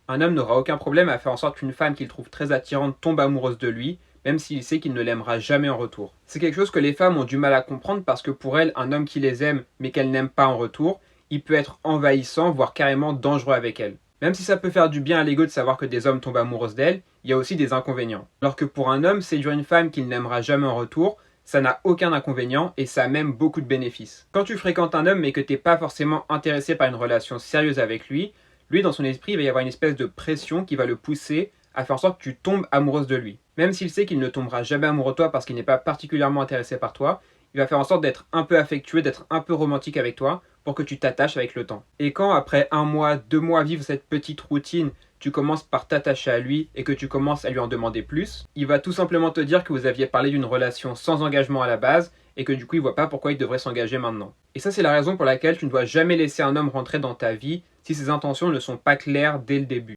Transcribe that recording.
Un homme n'aura aucun problème à faire en sorte qu'une femme qu'il trouve très attirante tombe amoureuse de lui, même s'il sait qu'il ne l'aimera jamais en retour. C'est quelque chose que les femmes ont du mal à comprendre parce que pour elles, un homme qui les aime mais qu'elles n'aiment pas en retour, il peut être envahissant, voire carrément dangereux avec elles. Même si ça peut faire du bien à l'ego de savoir que des hommes tombent amoureux d'elles, il y a aussi des inconvénients. Alors que pour un homme, séduire une femme qu'il n'aimera jamais en retour, ça n'a aucun inconvénient et ça a même beaucoup de bénéfices. Quand tu fréquentes un homme mais que t'es pas forcément intéressé par une relation sérieuse avec lui dans son esprit, il va y avoir une espèce de pression qui va le pousser à faire en sorte que tu tombes amoureuse de lui. Même s'il sait qu'il ne tombera jamais amoureux de toi parce qu'il n'est pas particulièrement intéressé par toi, il va faire en sorte d'être un peu affectueux, d'être un peu romantique avec toi pour que tu t'attaches avec le temps. Et quand après 1 mois, 2 mois vivre cette petite routine, tu commences par t'attacher à lui et que tu commences à lui en demander plus, il va tout simplement te dire que vous aviez parlé d'une relation sans engagement à la base et que du coup il voit pas pourquoi il devrait s'engager maintenant. Et ça c'est la raison pour laquelle tu ne dois jamais laisser un homme rentrer dans ta vie si ses intentions ne sont pas claires dès le début.